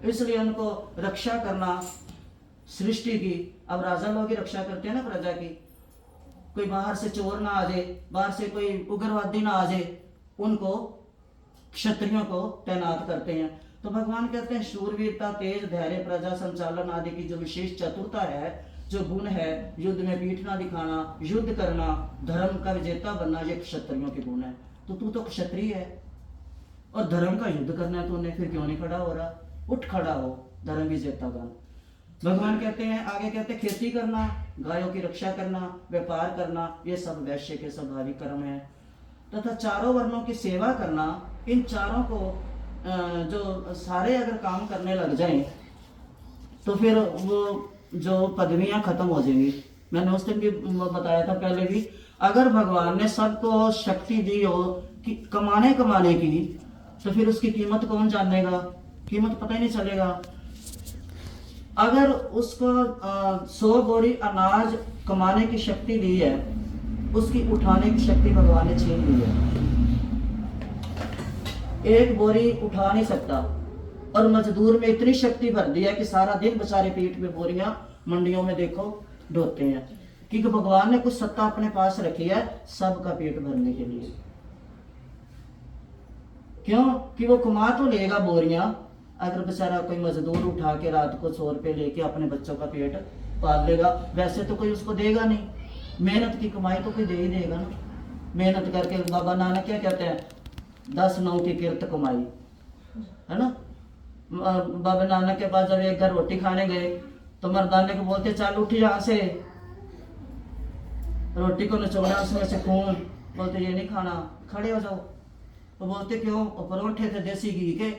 इसलिए उनको रक्षा करना सृष्टि की। अब राजा लोग ही रक्षा करते हैं ना प्रजा की। कोई बाहर से चोर ना आ जाए, बाहर से कोई उग्रवादी ना आ जाए, उनको क्षत्रियों को तैनात करते हैं। तो भगवान कहते हैं शूरवीरता, तेज धैर्य, प्रजा संचालन आदि की जो विशेष चतुरता है, जो गुण है, युद्ध में पीठ ना दिखाना, युद्ध करना, धर्म का विजेता बनना, ये क्षत्रियों के गुण है। तो तू तो क्षत्रिय है और धर्म का युद्ध करना है तूने, फिर क्यों नहीं खड़ा हो रहा? उठ खड़ा हो, धर्म विजेता बन। भगवान कहते हैं, आगे कहते हैं खेती करना, गायों की रक्षा करना, व्यापार करना, ये सब वैश्य के स्वाभाविक कर्म है। तथा चारों वर्णों की सेवा करना। इन चारों को जो सारे अगर काम करने लग जाएं तो फिर वो जो पदवियां खत्म हो जाएंगी। मैंने उस दिन भी बताया था पहले भी, अगर भगवान ने सबको शक्ति दी हो कि कमाने की, तो फिर उसकी कीमत कौन जानेगा? कीमत पता ही नहीं चलेगा। अगर उसको 100 बोरी अनाज कमाने की शक्ति दी है, उसकी उठाने की शक्ति भगवान ने छीन ली है। एक बोरी उठा नहीं सकता, और मजदूर में इतनी शक्ति भर दी है कि सारा दिन बेचारे पीठ में बोरियां मंडियों में देखो ढोते हैं, क्योंकि भगवान ने कुछ सत्ता अपने पास रखी है सबका पेट भरने के लिए। क्यों? कि वो कमा तो लेगा बोरियां, अगर बेचारा कोई मजदूर उठा के रात को 100 रुपये लेके अपने बच्चों का पेट पाल लेगा, वैसे तो कोई उसको देगा नहीं। मेहनत की कमाई तो कोई दे ही देगा ना। मेहनत करके बाबा नानक क्या कहते हैं, 10 9 की किरत कमाई, है ना। बाबा नानक के पास जब एक घर रोटी खाने गए तो मर्दाने को बोलते चल उठ यहाँ से, रोटी को निचोड़ा उसमें से खून, बोलते ये नहीं खाना, खड़े हो जाओ। तो बोलते क्यों? परोठे थे देसी घी के।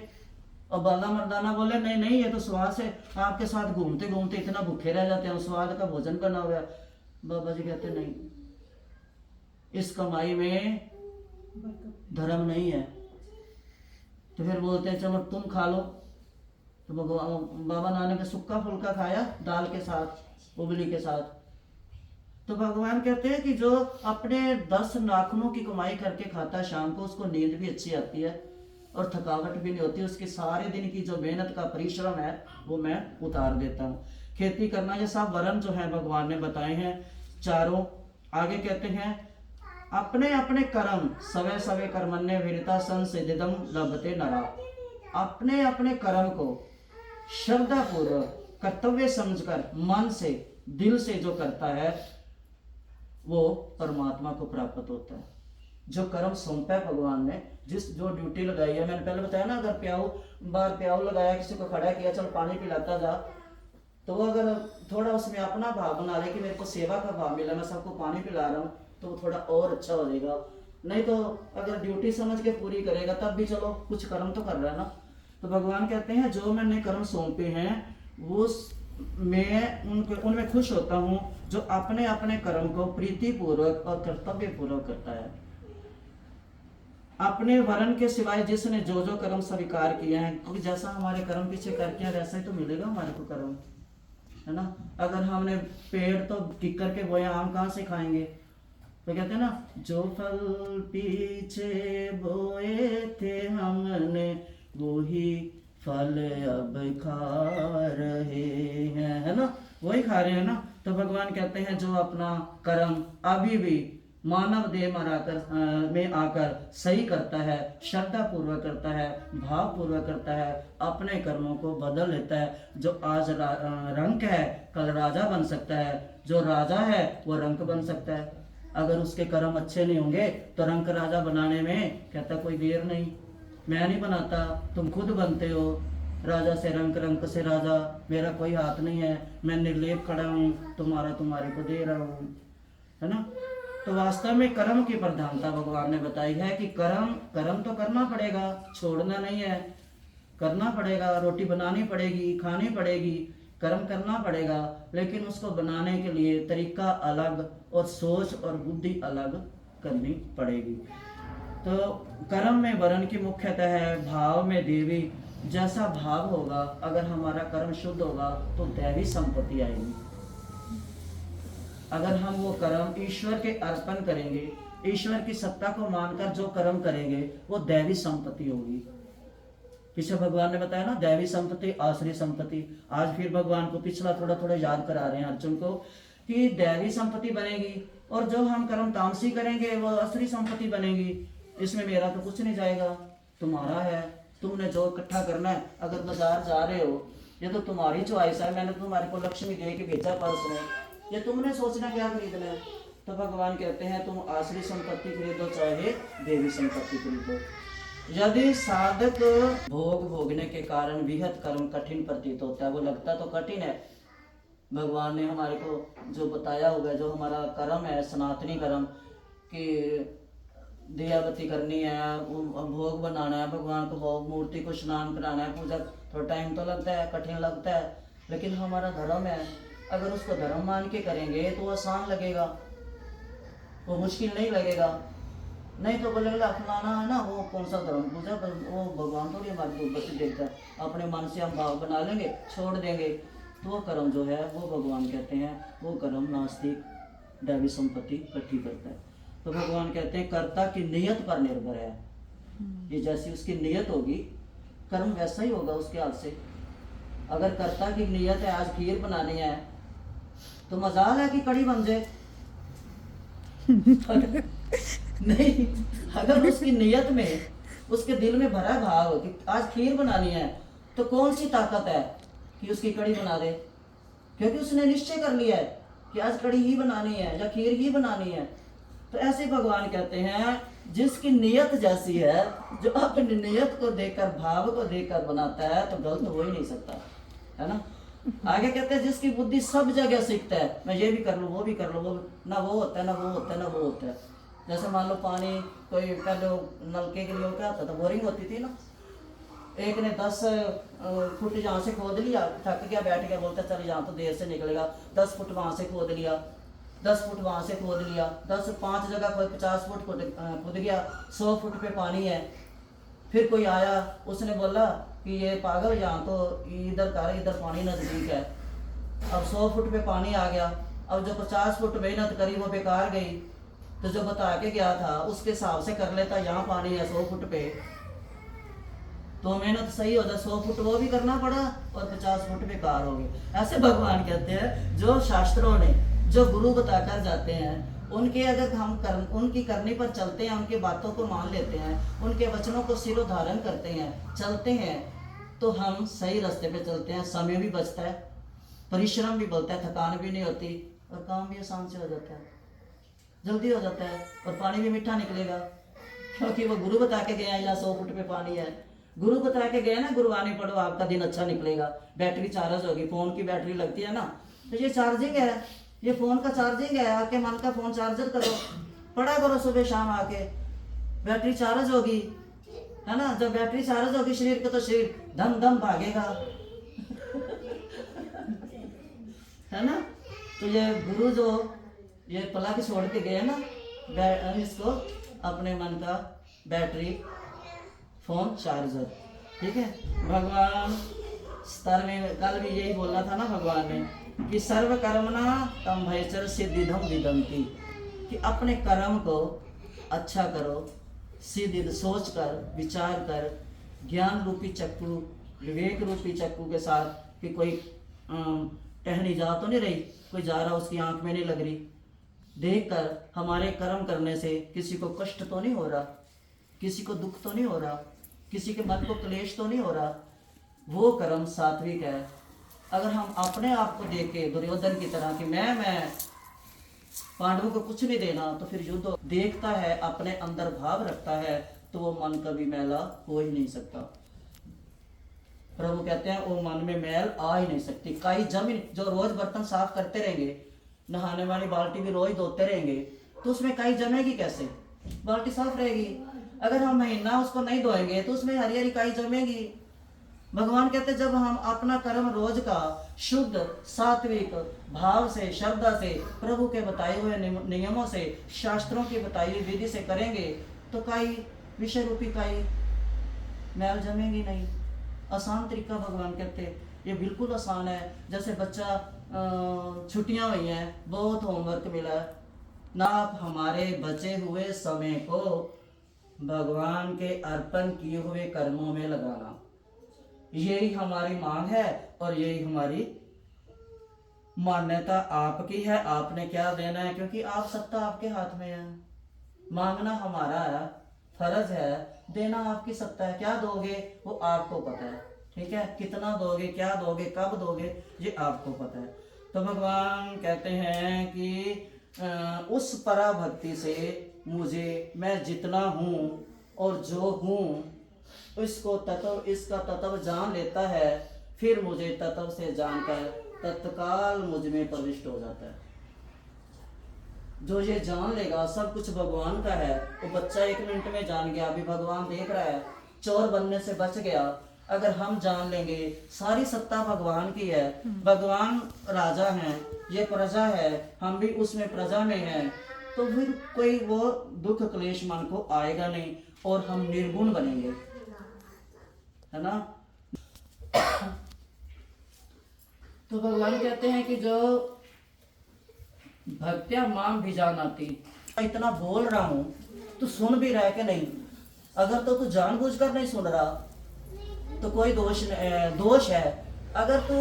और बाला मर्दाना बोले नहीं नहीं, ये तो स्वाद से आपके साथ घूमते घूमते इतना भूखे रह जाते हैं, स्वाद का भोजन बना हुआ है। बाबा जी कहते नहीं, इस कमाई में धर्म नहीं है। तो फिर बोलते हैं चलो तुम खा लो। तो बाबा नानक ने सुक्का फुल्का खाया दाल के साथ, उबली के साथ। तो भगवान कहते हैं कि जो अपने 10 नाखूनों की कमाई करके खाता है शाम को, उसको नींद भी अच्छी आती है और थकावट भी नहीं होती। उसके सारे दिन की जो मेहनत का परिश्रम है वो मैं उतार देता हूँ। खेती करना, ये सब वरन जो है भगवान ने बताए हैं चारों। आगे कहते हैं अपने अपने कर्म सवे सवे कर्मण्य वीरता संसिदिदम लभते नरा। अपने अपने कर्म को श्रद्धा पूर्वक कर्तव्य समझकर मन से दिल से जो करता है वो परमात्मा को प्राप्त होता है। जो कर्म सौंपा है भगवान ने, जिस जो ड्यूटी लगाई है, मैंने पहले बताया ना, अगर प्याऊ लगाया, किसी को खड़ा किया चल पानी पिलाता जा, तो वो अगर थोड़ा उसमें अपना भाव बना ले कि मेरे को सेवा का भाव मिला, मैं सबको पानी पिला रहा हूँ, तो वो थोड़ा और अच्छा हो जाएगा। नहीं तो अगर ड्यूटी समझ के पूरी करेगा तब भी चलो कुछ कर्म तो कर रहा है ना। तो भगवान कहते हैं जो मैंने कर्म सौंपे हैं वो मैं उनमें खुश होता हूँ जो अपने अपने कर्म को प्रीति पूर्वक और कर्तव्य पूर्वक करता है। अपने वरण के सिवाय जिसने जो जो कर्म स्वीकार किए हैं, क्योंकि जैसा हमारे कर्म पीछे करके हैं वैसा ही तो मिलेगा हमारे को कर्म, है ना। अगर हमने पेड़ तो टिक करके बोए, आम कहाँ से खाएंगे? तो कहते हैं ना, जो फल पीछे बोए थे हमने वही फल अब खा रहे हैं, है ना, वही खा रहे हैं ना। तो भगवान कहते हैं जो अपना कर्म अभी भी मानव देह में आकर सही करता है, श्रद्धा पूर्वक करता है, भाव पूर्वक करता है, अपने कर्मों को बदल लेता है। जो आज रंक है कल राजा बन सकता है, जो राजा है वो रंक बन सकता है। अगर उसके कर्म अच्छे नहीं होंगे तो रंक राजा बनाने में कहता कोई देर नहीं, मैं नहीं बनाता, तुम खुद बनते हो। राजा से रंक, रंक से राजा, मेरा कोई हाथ नहीं है, मैं निर्लेप खड़ा हूँ, तुम्हारे को दे रहा हूँ, है ना। तो वास्तव में कर्म की प्रधानता भगवान ने बताई है कि कर्म तो करना पड़ेगा, छोड़ना नहीं है, करना पड़ेगा। रोटी बनानी पड़ेगी, खानी पड़ेगी, कर्म करना पड़ेगा, लेकिन उसको बनाने के लिए तरीका अलग और सोच और बुद्धि अलग करनी पड़ेगी। तो कर्म में वरण की मुख्यतः है, भाव में देवी। जैसा भाव होगा, अगर हमारा कर्म शुद्ध होगा तो दैवी संपत्ति आएगी। अगर हम वो कर्म ईश्वर के अर्पण करेंगे, ईश्वर की सत्ता को मानकर जो कर्म करेंगे वो दैवी संपत्ति होगी। पीछे भगवान ने बताया ना, दैवी संपत्ति आसुरी संपत्ति। आज फिर भगवान को पिछला थोड़ा थोड़ा याद करा रहे हैं अर्जुन को कि दैवी संपत्ति बनेगी और जो हम कर्म तामसी करेंगे वो आसुरी संपत्ति बनेगी। इसमें मेरा तो कुछ नहीं जाएगा, तुम्हारा है। तुमने जो इकट्ठा करना है, अगर बाजार जा रहे हो ये तो तुम्हारी चॉइस है, मैंने तुम्हारे को लक्ष्मी दे के भेजा पर्स में, ये तुमने सोचना क्या खरीदना है। तो भगवान कहते हैं तुम आसुरी संपत्ति खरीदो चाहे देवी संपत्ति खरीदो। यदि साधक भोग भोगने के कारण विहत कर्म कठिन प्रतीत होता है, वो लगता तो कठिन है, भगवान ने हमारे को जो बताया होगा, जो हमारा कर्म है सनातनी कर्म कि दिया बत्ती करनी है, भोग बनाना है भगवान को, भोग मूर्ति को स्नान कराना है, पूजा, थोड़ा टाइम तो लगता है, कठिन लगता है, लेकिन हमारा धर्म है, अगर उसको धर्म मान के करेंगे तो आसान लगेगा, वो मुश्किल नहीं लगेगा। नहीं तो बोलेगा फलाना है ना, वो कौन सा धर्म पूजा, वो भगवान थोड़ी हमारी धूप बत्ती देखता है, अपने मन से हम भाव बना लेंगे छोड़ देंगे, तो वो कर्म जो है वो भगवान कहते हैं वो कर्म नास्तिक दैवी संपत्ति इकट्ठी करता है। तो भगवान कहते हैं कर्ता की नियत पर निर्भर है, ये जैसी उसकी नियत होगी कर्म वैसा ही होगा उसके हाथ से। अगर कर्ता की नियत है आज खीर बनानी है तो मजाल है कि कड़ी बन जाए नहीं, अगर उसकी नियत में, उसके दिल में भरा भाव कि आज खीर बनानी है, तो कौन सी ताकत है कि उसकी कड़ी बना दे, क्योंकि उसने निश्चय कर लिया है कि आज कड़ी ही बनानी है या खीर ही बनानी है। तो ऐसे भगवान कहते हैं जिसकी नियत जैसी है, जो अपनी नियत को देखकर भाव को देखकर बनाता है तो गलत हो ही नहीं सकता, है ना। आगे कहते हैं जिसकी बुद्धि सब जगह सीखता है, मैं ये भी कर लूँ वो भी कर लूँ, वो ना वो होता है ना वो होता है ना वो होता है। जैसे मान लो पानी, कोई पहले नलके के लिए क्या होता था, बोरिंग होती थी ना, एक ने 10 फुट यहाँ से खोद लिया, थक गया बैठ गया, बोलता चल यहाँ तो देर से निकलेगा, 10 फुट वहाँ से खोद लिया, 10 फुट वहाँ से खोद लिया, 5 जगह कोई 50 फुट खोद गया, 100 फुट पे पानी है। फिर कोई आया उसने बोला कि ये पागल, यहाँ तो इधर कर, इधर पानी नजदीक है। अब 100 फुट पे पानी आ गया, अब जो 50 फुट मेहनत करी वो बेकार गई, तो जो बता के गया था उसके हिसाब से कर लेता, यहाँ पानी है 100 फुट पे, तो मेहनत सही हो जाए, 100 फुट वो भी करना पड़ा और 50 फुट बेकार हो गए। ऐसे भगवान कहते हैं जो शास्त्रों ने, जो गुरु बताकर जाते हैं, उनके अगर हम उनकी करनी पर चलते हैं, उनकी बातों को मान लेते हैं, उनके वचनों को सिरो धारण करते हैं, चलते हैं, तो हम सही रास्ते पे चलते हैं, समय भी बचता है, परिश्रम भी बढ़ता है, थकान भी नहीं होती और काम भी आसान से हो जाता है, जल्दी हो जाता है और पानी भी मीठा निकलेगा, क्योंकि वो गुरु बता के गए हैं यहाँ 100 फुट पे पानी है। गुरु बता के गए ना, गुरुवाणी पढ़ो आपका दिन अच्छा निकलेगा, बैटरी चार्ज होगी, फोन की बैटरी लगती है ना, तो ये चार्जिंग है, ये फोन का चार्जिंग है, आके मन का फोन चार्जर करो, पढ़ा करो सुबह शाम आके, बैटरी चार्ज होगी, है ना। जब बैटरी चार्ज होगी शरीर का तो शरीर दम दम भागेगा है ना। तो ये गुरु जो ये प्लग छोड़ के गए ना, इसको अपने मन का बैटरी फोन चार्जर, ठीक है। भगवान स्तर में कल भी यही बोलना था ना भगवान ने कि सर्व कर्मणा तम भयचर सिद्धिदम विदंती, कि अपने कर्म को अच्छा करो, सिद्ध सोच कर विचार कर, ज्ञान रूपी चक्कू, विवेक रूपी चक्कू के साथ, कि कोई टहनी जा तो नहीं रही, कोई जा रहा उसकी आंख में नहीं लग रही, देख कर हमारे कर्म करने से किसी को कष्ट तो नहीं हो रहा, किसी को दुख तो नहीं हो रहा, किसी के मन को क्लेश तो नहीं हो रहा, वो कर्म सात्विक है। अगर हम अपने आप को देख के दुर्योधन की तरह कि मैं पांडवों को कुछ नहीं देना, तो फिर युद्ध देखता है, अपने अंदर भाव रखता है, तो वो मन कभी मैला हो ही नहीं सकता। प्रभु कहते हैं वो मन में मैल आ ही नहीं सकती। कई जमीन जो रोज बर्तन साफ करते रहेंगे, नहाने वाली बाल्टी भी रोज धोते रहेंगे, तो उसमें कई जमेगी कैसे, बाल्टी साफ रहेगी। अगर हम महीना उसको नहीं धोएंगे तो उसमें हरी हरी काई जमेगी। भगवान कहते जब हम अपना कर्म रोज का शुद्ध सात्विक भाव से, श्रद्धा से, प्रभु के बताए हुए नियमों से, शास्त्रों की बताई हुई विधि से करेंगे, तो काई विषय रूपी काई मैल जमेगी नहीं। आसान तरीका भगवान कहते, ये बिल्कुल आसान है। जैसे बच्चा छुट्टियां हुई हैं, बहुत होमवर्क मिला है ना, आप हमारे बचे हुए समय को भगवान के अर्पण किए हुए कर्मों में लगाना। यही हमारी मांग है और यही हमारी मान्यता आपकी है। आपने क्या देना है, क्योंकि आप सत्ता आपके हाथ में है। मांगना हमारा है, फर्ज है, देना आपकी सत्ता है। क्या दोगे वो आपको पता है, ठीक है। कितना दोगे, क्या दोगे, कब दोगे, ये आपको पता है। तो भगवान कहते हैं कि उस पराभक्ति से मुझे, मैं जितना हूँ और जो हूँ इसको तत्व, इसका तत्व जान लेता है, फिर मुझे तत्व से जानकर तत्काल मुझ में प्रविष्ट हो जाता है। जो ये जान लेगा सब कुछ भगवान का है। वो बच्चा 1 मिनट में जान गया, अभी भगवान देख रहा है, चोर बनने से बच गया। अगर हम जान लेंगे सारी सत्ता भगवान की है, भगवान राजा हैं, ये प्रजा है, हम भी उसमें प्रजा में हैं, तो फिर कोई वो दुख क्लेश मन को आएगा नहीं और हम निर्गुण बनेंगे, है ना। तो भगवान कहते हैं कि जो भक्त्या माम भी जानाती, इतना बोल रहा हूं तू सुन भी रहा है कि नहीं। अगर तो तू जानबूझकर नहीं सुन रहा तो कोई दोष है। अगर तू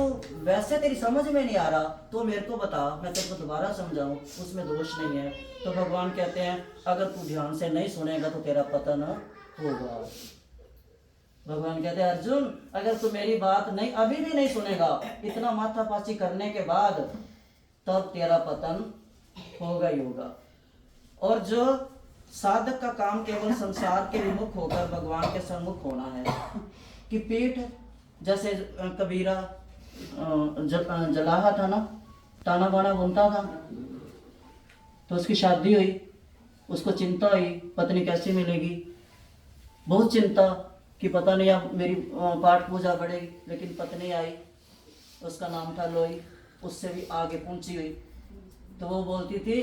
वैसे तेरी समझ में नहीं आ रहा तो मेरे को बता, मैं तेरे को दोबारा समझाऊं, उसमें दोष नहीं है। तो भगवान कहते हैं अगर तू ध्यान से नहीं सुनेगा तो तेरा पतन होगा। भगवान कहते हैं अर्जुन, अगर तू मेरी बात नहीं, अभी भी नहीं सुनेगा, इतना माथापाची करने के बाद, तब तेरा पतन होगा ही होगा। और जो साधक का काम केवल संसार के विमुख होकर भगवान के सम्मुख होना है, कि पीठ जैसे कबीरा जलाहा था ना, ताना बाना बुनता था, तो उसकी शादी हुई, उसको चिंता हुई पत्नी कैसी मिलेगी, बहुत चिंता कि पता नहीं अब मेरी पाठ पूजा बढ़ेगी। लेकिन पत्नी आई, उसका नाम था लोई, उससे भी आगे पहुंची हुई। तो वो बोलती थी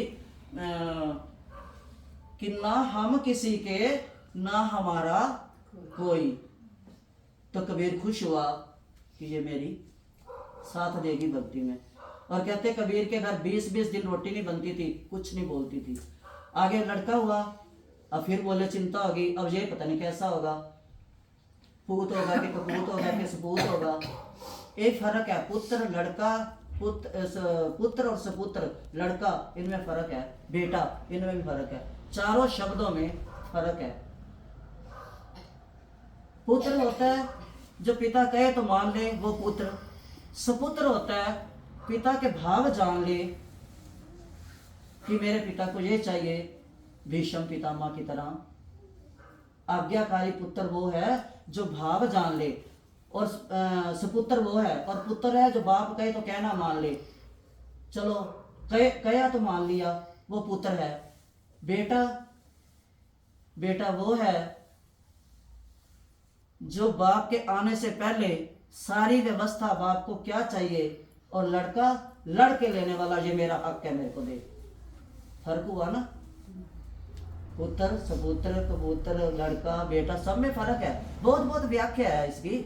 कि ना हम किसी के, ना हमारा कोई। तो कबीर खुश हुआ कि ये मेरी साथ देगी भक्ति में। और कहते कबीर के घर 20-20 दिन रोटी नहीं बनती थी, कुछ नहीं बोलती थी। आगे लड़का हुआ, अब फिर बोले चिंता होगी, अब ये पता नहीं कैसा होगा, पूत होगा कि कपूत होगा कि सपूत होगा। एक फर्क है, पुत्र लड़का, पुत्र और सपुत्र लड़का, इनमें फर्क है, बेटा इनमें भी फर्क है, चारों शब्दों में फर्क है। पुत्र होता है जो पिता कहे तो मान ले, वो पुत्र। सपुत्र होता है पिता के भाव जान ले कि मेरे पिता को ये चाहिए, भीष्म पितामह की तरह। आज्ञाकारी पुत्र वो है जो भाव जान ले, और सपुत्र वो है, और पुत्र है जो बाप कहे तो कहना मान ले। चलो कहा तो मान लिया, वो पुत्र है। बेटा वो है जो बाप के आने से पहले सारी व्यवस्था, बाप को क्या चाहिए, और लड़का लड़के लेने वाला, ये मेरा हक है, मेरे को दे। फर्क हुआ ना, पुत्र सपुत्र कबूतर लड़का बेटा, सब में फर्क है। बहुत व्याख्या है इसकी,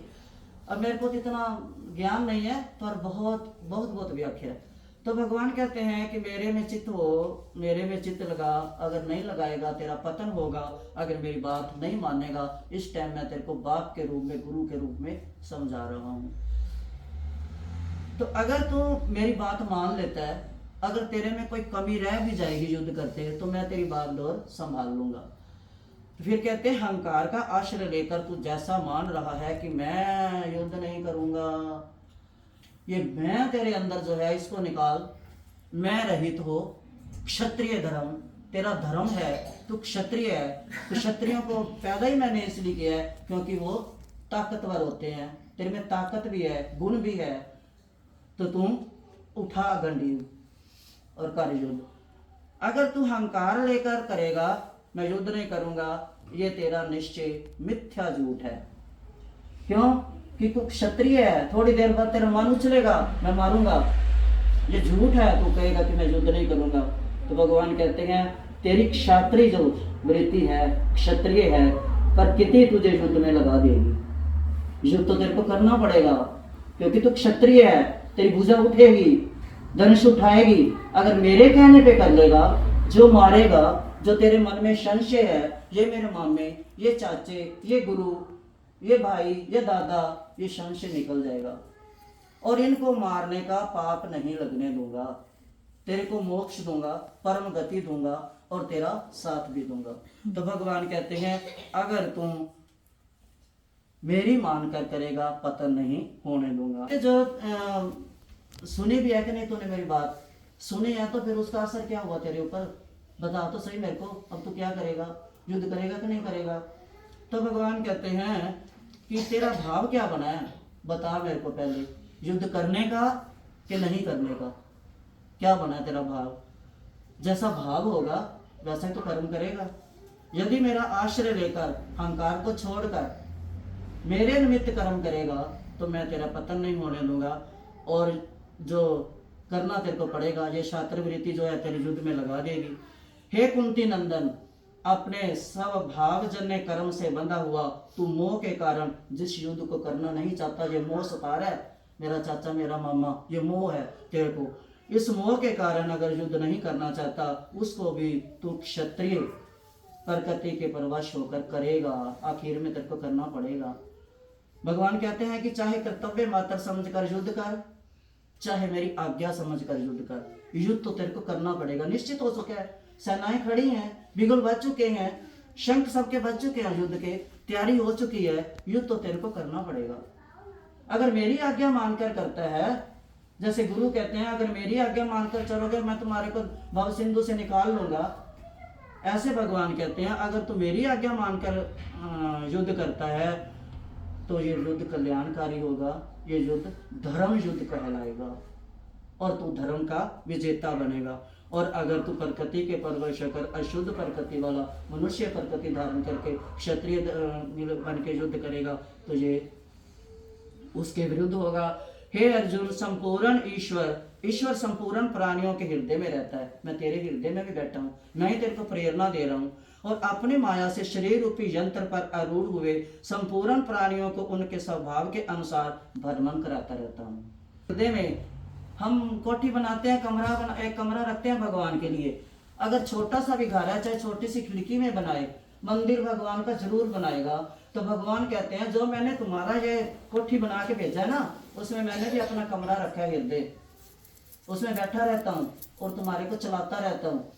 अब मेरे को इतना ज्ञान नहीं है, पर बहुत व्याख्या है। तो भगवान कहते हैं कि मेरे में चित्त हो, मेरे में चित्त लगा, अगर नहीं लगाएगा तेरा पतन होगा। अगर मेरी बात नहीं मानेगा, इस टाइम मैं तेरे को बाप के रूप में, गुरु के रूप में समझा रहा हूँ। तो अगर तू मेरी बात मान लेता है, अगर तेरे में कोई कमी रह भी जाएगी युद्ध करते, तो मैं तेरी बात डोर संभाल लूंगा। फिर कहते हैं अहंकार का आश्रय लेकर तू जैसा मान रहा है कि मैं युद्ध नहीं करूंगा, ये मैं तेरे अंदर जो है इसको निकाल। मैं रहित हो, क्षत्रिय धर्म तेरा धर्म है, तू क्षत्रिय है। तो क्षत्रियों को पैदा ही मैंने इसलिए किया है क्योंकि वो ताकतवर होते हैं, तेरे में ताकत भी है, गुण भी है। तो तू उठा गंडी और कर युद्ध। अगर तू अहंकार लेकर करेगा मैं युद्ध नहीं करूंगा, ये तेरा निश्चय मिथ्या झूठ है। क्यों? कि तू क्षत्रिय है, थोड़ी देर बाद तेरा मन उछलेगा, मैं मारूंगा, ये झूठ है। तू कहेगा कि मैं युद्ध नहीं करूंगा। तो भगवान कहते हैं तेरी क्षत्रिय जो वृत्ति है, क्षत्रिय है, पर कितनी तुझे युद्ध में लगा देगी। युद्ध तो तेरे को करना पड़ेगा क्योंकि तू क्षत्रिय है, तेरी भुजा उठेगी, धनुष उठाएगी। अगर मेरे कहने पे कर लेगा, जो मारेगा, जो तेरे मन में संशय है, ये मेरे मामे, ये चाचे, ये गुरु, ये भाई, ये दादा, ये शन से निकल जाएगा और इनको मारने का पाप नहीं लगने दूंगा। तेरे को मोक्ष दूंगा, परम गति दूंगा और तेरा साथ भी दूंगा। तो भगवान कहते हैं अगर तुम मेरी मान कर करेगा, पतन नहीं होने दूंगा। ये जो सुनी भी है कि नहीं तूने मेरी बात सुनी है, तो फिर उसका असर क्या हुआ तेरे ऊपर? बता तो सही मेरे को। अब तू क्या करेगा? युद्ध करेगा कि नहीं करेगा? तो भगवान कहते हैं कि तेरा भाव क्या बना है, बता मेरे को पहले। युद्ध करने का कि नहीं करने का, क्या बना है तेरा भाव? जैसा भाव होगा वैसा ही तो कर्म करेगा। यदि मेरा आश्रय लेकर, अहंकार को छोड़कर मेरे निमित्त कर्म करेगा तो मैं तेरा पतन नहीं होने दूंगा और जो करना तेरे को पड़ेगा, ये छात्रवृत्ति जो है तेरे युद्ध में लगा देगी। हे कुंती नंदन, अपने सब भावजन्य कर्म से बंधा हुआ तू मोह के कारण जिस युद्ध को करना नहीं चाहता, ये मोह सता रहा है मेरा चाचा, मेरा मामा, ये मोह है तेरे को। इस मोह के कारण अगर युद्ध नहीं करना चाहता, उसको भी तू क्षत्रिय प्रकृति के परवश होकर करेगा, आखिर में तेरे को करना पड़ेगा। भगवान कहते हैं कि चाहे कर्तव्य मात्र समझकर युद्ध कर, चाहे मेरी आज्ञा समझकर युद्ध कर, युद्ध तो तेरे को करना पड़ेगा। निश्चित हो चुका है, सेनाएं खड़ी हैं, बिगुल बज चुके हैं, शंख सबके बज चुके हैं, युद्ध के तैयारी हो चुकी है, युद्ध तो तेरे को करना पड़ेगा। अगर मेरी आज्ञा मानकर करता है, जैसे गुरु कहते हैं अगर मेरी आज्ञा मानकर चलोगे मैं तुम्हारे को भव सिंधु से निकाल लूंगा, ऐसे भगवान कहते हैं अगर तू मेरी आज्ञा मानकर युद्ध करता है तो ये युद्ध कल्याणकारी होगा, ये युद्ध धर्म युद्ध कहलाएगा और तू धर्म का विजेता बनेगा। और अगर तू प्रकृति के परवश होकर अशुद्ध प्रकृति वाला मनुष्य प्रकृति धारण करके क्षत्रिय बन के युद्ध करेगा तो ये उसके विरुद्ध होगा। हे अर्जुन, संपूर्ण ईश्वर संपूर्ण प्राणियों के हृदय में रहता है। मैं तेरे हृदय में भी बैठा हूँ, मैं ही तेरे को प्रेरणा दे रहा हूँ और अपनी माया से शरीर रूपी यंत्र पर आरूढ़ हुए संपूर्ण प्राणियों को उनके स्वभाव के अनुसार भ्रमण कराता रहता हूँ। हृदय में हम कोठी बनाते हैं, एक कमरा रखते हैं भगवान के लिए। अगर छोटा सा भी घर है, चाहे छोटी सी खिड़की में बनाए, मंदिर भगवान का जरूर बनाएगा। तो भगवान कहते हैं जो मैंने तुम्हारा ये कोठी बना के भेजा है ना, उसमें मैंने भी अपना कमरा रखा है हृदय, उसमें बैठा रहता हूँ और तुम्हारे को चलाता रहता हूँ।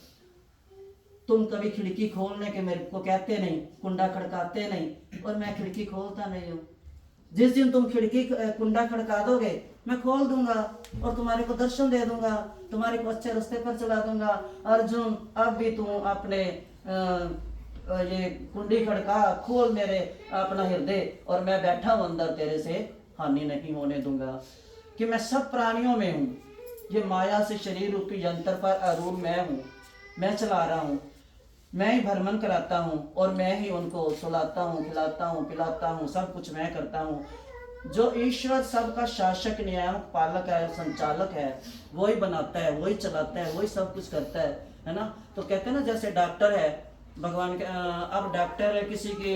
तुम कभी खिड़की खोलने के मेरे को कहते नहीं, कुंडा खड़काते नहीं और मैं खिड़की खोलता नहीं हूँ। जिस दिन तुम खिड़की कुंडा खड़का दोगे मैं खोल दूंगा और तुम्हारे को दर्शन दे दूंगा, तुम्हारे को अच्छे रास्ते पर चला दूंगा। अर्जुन, अब भी तू अपने ये कुंडी खड़का, खोल मेरे अपना हृदय और मैं बैठा हूं अंदर, तेरे से हानि नहीं होने दूंगा। कि मैं सब प्राणियों में हूँ, ये माया से शरीर रूपी यंत्र पर आरूढ़ मैं हूँ, मैं चला रहा हूँ, मैं ही भ्रमण कराता हूँ और मैं ही उनको सुलाता हूँ, खिलाता हूँ, पिलाता हूँ, सब कुछ मैं करता हूँ। जो ईश्वर सबका शासक, न्यायक, पालक है, संचालक है, वही बनाता है, वही चलाता है, वही सब कुछ करता है ना। तो कहते हैं ना जैसे डॉक्टर है भगवान के, अब डॉक्टर है किसी की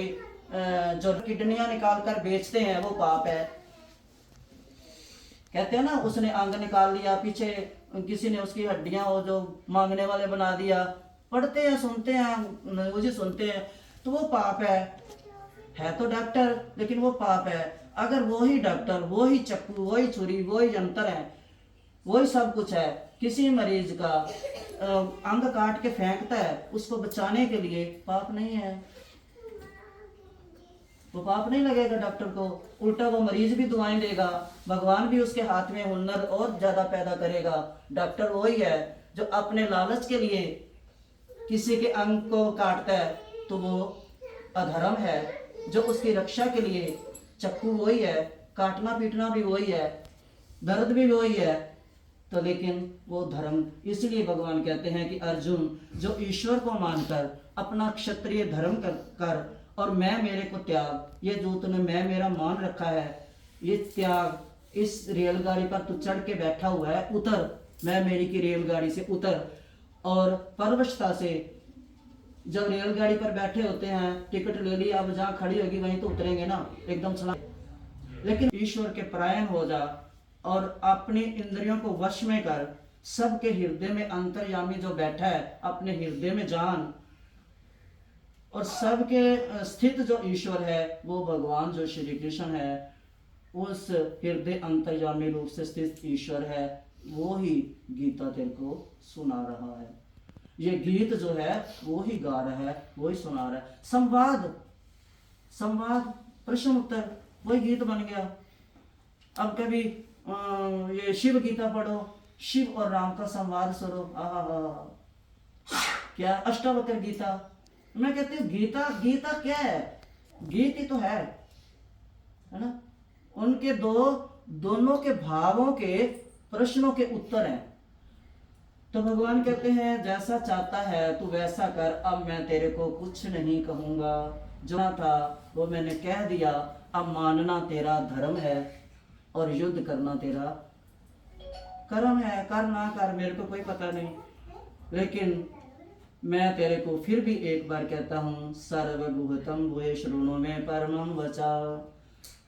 जो किडनियां निकाल कर बेचते हैं वो पाप है। कहते हैं ना उसने अंग निकाल लिया, पीछे किसी ने उसकी हड्डियां वो जो मांगने वाले बना दिया, पढ़ते हैं, सुनते हैं, मुझे सुनते हैं, तो वो पाप है तो डॉक्टर, लेकिन वो पाप है। अगर वो ही डॉक्टर, वो ही चक्कू, वो ही छुरी, वो ही यंत्र है, वही सब कुछ है, किसी मरीज का अंग काट के फेंकता है उसको बचाने के लिए, पाप नहीं है, वो पाप नहीं लगेगा डॉक्टर को। उल्टा वो मरीज भी दुआएं देगा, भगवान भी उसके हाथ में हुनर और ज्यादा पैदा करेगा। डॉक्टर वही है जो अपने लालच के लिए किसी के अंग को काटता है तो वो अधर्म है। जो उसकी रक्षा के लिए चक्कू वही है, काटना पीटना भी वही है, दर्द भी वही है, तो लेकिन वो धर्म। इसलिए भगवान कहते हैं कि अर्जुन, जो ईश्वर को मानकर अपना क्षत्रिय धर्म कर और मैं मेरे को त्याग, ये जो तूने मैं मेरा मान रखा है, ये त्याग, इस रेलगाड़ी पर तू चढ़ के बैठा हुआ है, उतर, मैं मेरी की रेलगाड़ी से उतर। और परवशता से जब रेलगाड़ी पर बैठे होते हैं, टिकट ले ली, अब जहाँ खड़ी होगी वहीं तो उतरेंगे ना, एकदम चला। लेकिन ईश्वर के परायण हो जा और अपनी इंद्रियों को वश में कर, सबके हृदय में अंतर्यामी जो बैठा है अपने हृदय में जान और सबके स्थित जो ईश्वर है वो भगवान जो श्री कृष्ण है, उस हृदय अंतर्यामी रूप से स्थित ईश्वर है, वो ही गीता तेरे को सुना रहा है। ये गीत जो है वो ही गा रहा है, वो ही सुना रहा है। संवाद, संवाद प्रश्न उत्तर, वही गीत बन गया। अब कभी ये शिव गीता पढ़ो, शिव और राम का संवाद सुनो, आहा क्या अष्टावक्र गीता। मैं कहती हूँ गीता, गीता क्या है? गीत ही तो है ना। उनके दोनों के भावों के प्रश्नों के उत्तर हैं। तो भगवान कहते हैं जैसा चाहता है तू वैसा कर, अब मैं तेरे को कुछ नहीं कहूंगा। जो था वो मैंने कह दिया, अब मानना तेरा धर्म है और युद्ध करना तेरा कर्म है। कर ना कर मेरे को कोई पता नहीं, लेकिन मैं तेरे को फिर भी एक बार कहता हूँ, सर्वगुहतम भूये शृणु में परमम वचा,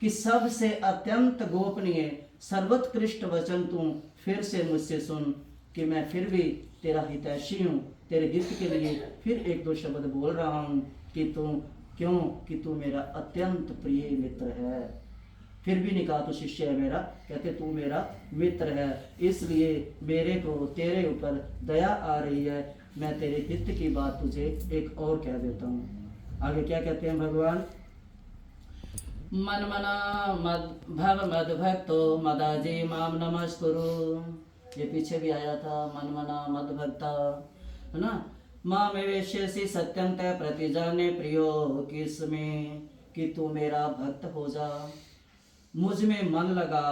कि सबसे अत्यंत गोपनीय सर्वोत्कृष्ट वचन तू फिर से मुझसे सुन, कि मैं फिर भी तेरा हितैषी हूँ। तेरे हित के लिए फिर एक दो शब्द बोल रहा हूँ कि तू क्यों, कि तू मेरा अत्यंत प्रिय मित्र है। फिर भी नहीं कहा तो शिष्य है मेरा, कहते तू मेरा मित्र है, इसलिए मेरे को तेरे ऊपर दया आ रही है। मैं तेरे हित की बात तुझे एक और कह देता हूँ। आगे क्या कहते हैं भगवान? मन मना मद भव मद भक्तो मदाजी माम नमस्कुरु। ये पीछे भी आया था, मन मना मद भक्ता, है ना। माँ में वेश्यसी सत्यम तय प्रतिजाने प्रियो किसमें, कि तू मेरा भक्त हो जा, मुझ में मन लगा,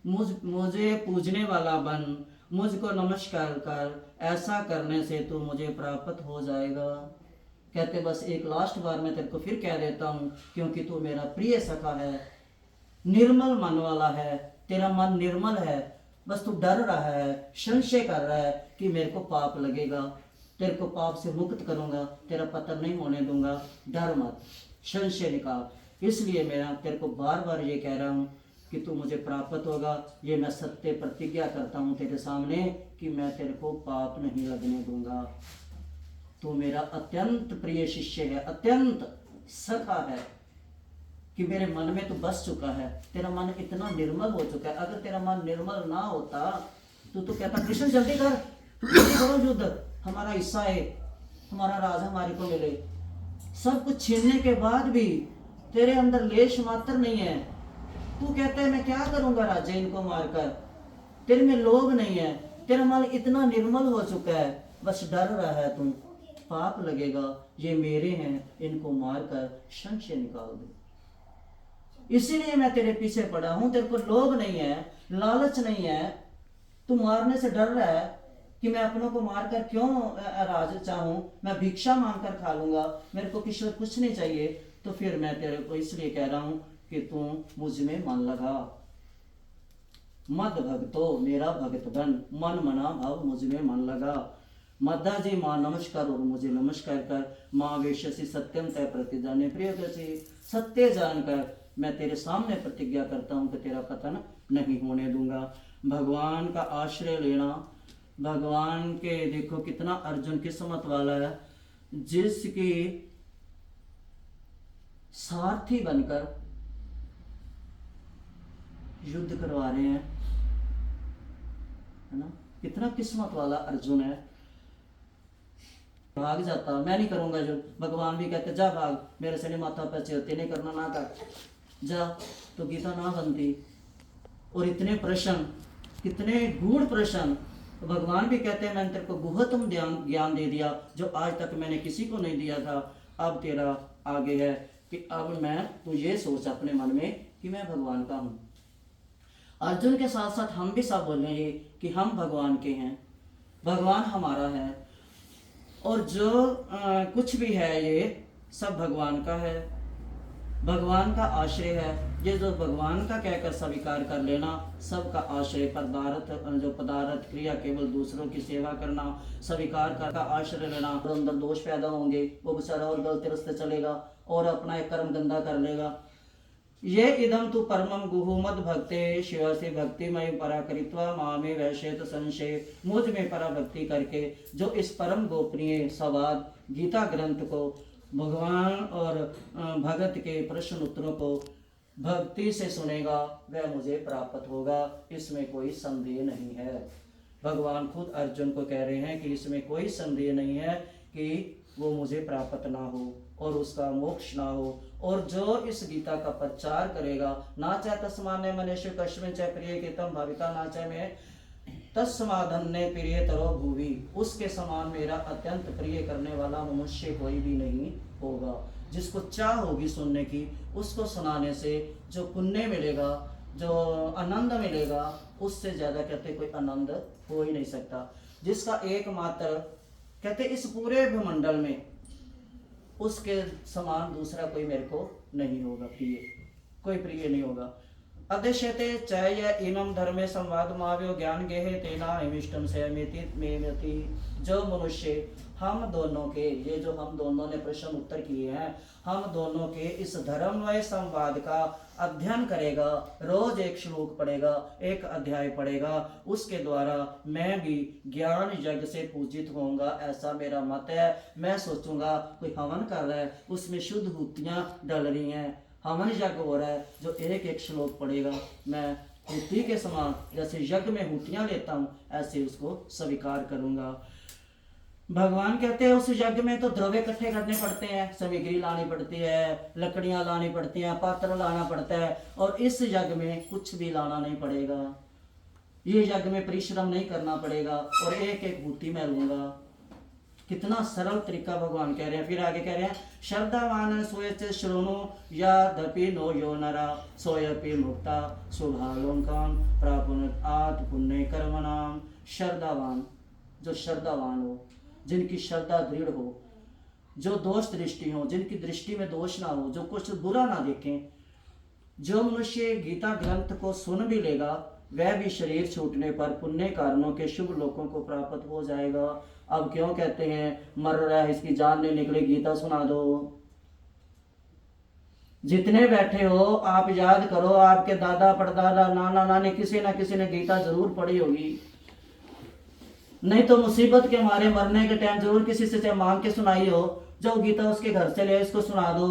मुझे पूजने वाला बन, मुझको नमस्कार कर, ऐसा करने से तू मुझे प्राप्त हो जाएगा। कहते बस एक लास्ट बार मैं तेरे को फिर कह देता हूँ, क्योंकि तू मेरा प्रिय सखा है, निर्मल मन वाला है, तेरा मन निर्मल है, बस तू डर रहा है, संशय कर रहा है कि मेरे को पाप लगेगा, तेरे को पाप से मुक्त करूंगा, तेरा पतन नहीं होने दूंगा। डर मत, संशय निकाल। इसलिए मैं तेरे को बार बार ये कह रहा हूँ कि तू मुझे प्राप्त होगा। ये मैं सत्य प्रतिज्ञा करता हूँ तेरे सामने कि मैं तेरे को पाप नहीं लगने दूंगा। तू मेरा अत्यंत प्रिय शिष्य है, अत्यंत सखा है, कि मेरे मन में तू बस चुका है। तेरा मन इतना निर्मल हो चुका है। अगर तेरा मन निर्मल ना होता तो कहता कृष्ण जल्दी कर, जल्दी करो युद्ध, हमारा हिस्सा है, हमारा राज हमारे को मिले। सब कुछ छीनने के बाद भी तेरे अंदर लेश मात्र नहीं है। तू कहता है मैं क्या करूंगा राजा इनको मारकर, तेरे में लोभ नहीं है, तेरा मन इतना निर्मल हो चुका है, बस डर रहा है तू पाप लगेगा, ये मेरे हैं, इनको मारकर संशय निकाल दे। इसीलिए मैं तेरे पीछे पड़ा हूं। तेरे को लोभ नहीं है, लालच नहीं है, तू मारने से डर रहा है कि मैं अपनों को मारकर क्यों राज चाहूं, मैं भिक्षा मांगकर खा लूंगा, मेरे को किसी कुछ नहीं चाहिए। तो फिर मैं तेरे को इसलिए कह रहा हूं कि तू मुझ में मन लगा, मद भक्तो मेरा भक्त बन, मन मना भाव मुझ में मन लगा। मद्दा जी माँ नमस्कार और मुझे नमस्कार कर, माँ वेश्यसी सत्यम तय प्रतिजाने प्रिय, सत्य जानकर मैं तेरे सामने प्रतिज्ञा करता हूँ कि तेरा पतन नहीं होने दूंगा। भगवान का आश्रय लेना, भगवान के देखो कितना अर्जुन किस्मत वाला है, जिसकी सारथी बनकर युद्ध करवा रहे हैं, है ना। कितना किस्मत वाला अर्जुन है। भाग जाता, मैं नहीं करूंगा जो, भगवान भी कहते जा भाग, मेरे से नहीं माथा पे चलते, नहीं करना ना कर जा, तो गीता ना बनती। और इतने प्रश्न, कितने गूढ़ प्रश्न, तो भगवान भी कहते हैं मैंने तेरे को गुहतम ज्ञान दे दिया जो आज तक मैंने किसी को नहीं दिया था। अब तेरा आगे है कि अब मैं, तू ये सोच अपने मन में कि मैं भगवान का हूं। अर्जुन के साथ साथ हम भी सब बोलेंगे कि हम भगवान के हैं, भगवान हमारा है, और जो कुछ भी है ये सब भगवान का है, भगवान का आश्रय है। ये जो भगवान का कहकर स्वीकार कर लेना, सबका आश्रय पदार्थ, जो पदार्थ क्रिया केवल दूसरों की सेवा करना, स्वीकार कर का आश्रय लेना, और अंदर दोष पैदा होंगे, वो बेचारा और गलत रास्ते चलेगा और अपना एक कर्म गंदा कर लेगा। ये इदम तु परमम गुहु मद भक्ते शिव से भक्ति मय परा कृत्वा मामे वैश्यत संशय, मुझ में परा भक्ति करके जो इस परम गोपनीय संवाद गीता ग्रंथ को भगवान और भगत के प्रश्न उत्तरों को भक्ति से सुनेगा वह मुझे प्राप्त होगा, इसमें कोई संदेह नहीं है। भगवान खुद अर्जुन को कह रहे हैं कि इसमें कोई संदेह नहीं है कि वो मुझे प्राप्त ना हो और उसका मोक्ष ना हो। और जो इस गीता का प्रचार करेगा, ना चाहे तस्मान्य मनुष्य कश्मीर चाहे प्रिय केतम भाविता ना चाहे में तस्माधन्य प्रिय तरो भूवि, उसके समान मेरा अत्यंत प्रिय करने वाला मनुष्य कोई भी नहीं होगा। जिसको चाह होगी सुनने की, उसको सुनाने से जो पुण्य मिलेगा, जो आनंद मिलेगा, उससे ज्यादा कहते कोई आनंद हो ही नहीं सकता। जिसका एकमात्र कहते इस पूरे ब्रह्मंडल में उसके समान दूसरा कोई मेरे को नहीं होगा, प्रिय कोई प्रिय नहीं होगा। अदृश्यते चय इमं धर्मे संवाद माव्यो ज्ञान गेहे तेना इमिष्टम सहमेति मेमति। जो मनुष्य हम दोनों के, ये जो हम दोनों ने प्रश्न उत्तर किए हैं, हम दोनों के इस धर्ममय संवाद का अध्ययन करेगा, रोज एक श्लोक पढ़ेगा, एक अध्याय पढ़ेगा, उसके द्वारा मैं भी ज्ञान यज्ञ से पूजित होऊंगा, ऐसा मेरा मत है। मैं सोचूंगा कोई हवन कर रहा है, उसमें शुद्ध हुतियां डल रही हैं, हवन यज्ञ हो रहा है, जो एक एक श्लोक पढ़ेगा, मैं हुती के समान जैसे यज्ञ में हुतियां लेता हूँ ऐसे उसको स्वीकार करूंगा। भगवान कहते हैं उस यज्ञ में तो द्रव्य इकट्ठे करने पड़ते हैं, सामग्री लानी पड़ती है, लकड़ियां लानी पड़ती हैं, पात्र लाना पड़ता है, और इस यज्ञ में कुछ भी लाना नहीं पड़ेगा। ये यज्ञ में परिश्रम नहीं करना पड़ेगा और एक एक बूटी मैं लूंगा। कितना सरल तरीका भगवान कह रहे हैं। फिर आगे कह रहे हैं श्रद्धावान सोयच श्रोणो यद्यपि नो यो नरा सोयपि मुक्ता शुभालोकान प्राप्नुत आत्म पुण्य कर्मणाम। श्रद्धावान, जो श्रद्धावान हो, जिनकी श्रद्धा दृढ़ हो, जो दोष दृष्टि हो, जिनकी दृष्टि में दोष ना हो, जो कुछ बुरा ना देखें, जो मनुष्य गीता ग्रंथ को सुन भी लेगा वह भी शरीर छूटने पर पुण्य कारणों के शुभ लोकों को प्राप्त हो जाएगा। अब क्यों कहते हैं मर रहा है इसकी जान नहीं निकले, गीता सुना दो। जितने बैठे हो आप याद करो, आपके दादा परदादा नाना नानी किसी ना किसी ने गीता जरूर पढ़ी होगी, नहीं तो मुसीबत के मारे मरने के टाइम जरूर किसी से मांग के सुनाई हो। जो गीता उसके घर से ले इसको सुना दो।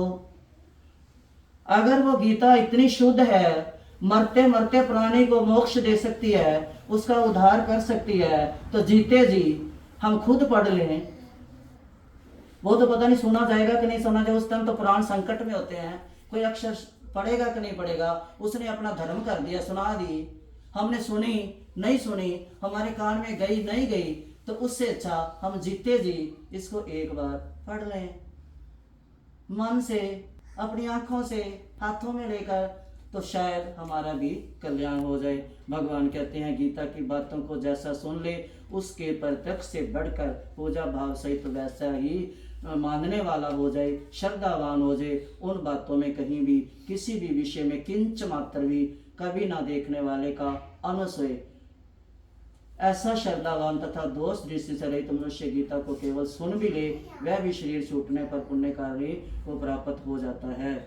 अगर वो गीता इतनी शुद्ध है, मरते मरते प्राणी को मोक्ष दे सकती है, उसका उद्धार कर सकती है, तो जीते जी हम खुद पढ़ लें। वो तो पता नहीं सुना जाएगा कि नहीं सुना जाएगा, उस टाइम तो प्राण संकट में होते हैं, कोई अक्षर पढ़ेगा कि नहीं पढ़ेगा। उसने अपना धर्म कर दिया, सुना दी, हमने सुनी नहीं सुनी, हमारे कान में गई नहीं गई, तो उससे अच्छा हम जीते जी इसको एक बार पढ़ लें, मन से, अपनी आंखों से, हाथों में लेकर, तो शायद हमारा भी कल्याण हो जाए। भगवान कहते हैं गीता की बातों को जैसा सुन ले उसके प्रत्यक्ष से बढ़कर पूजा भाव सहित वैसा ही मानने वाला हो जाए, श्रद्धावान हो जाए, उन बातों में कहीं भी किसी भी विषय में किंच मात्र भी कभी ना देखने वाले का अनुसय, ऐसा श्रद्धावान तथा दोष दृष्टि से रहित मनुष्य गीता को केवल सुन भी ले वह भी शरीर छूटने पर पुण्य कार्य को प्राप्त हो जाता है।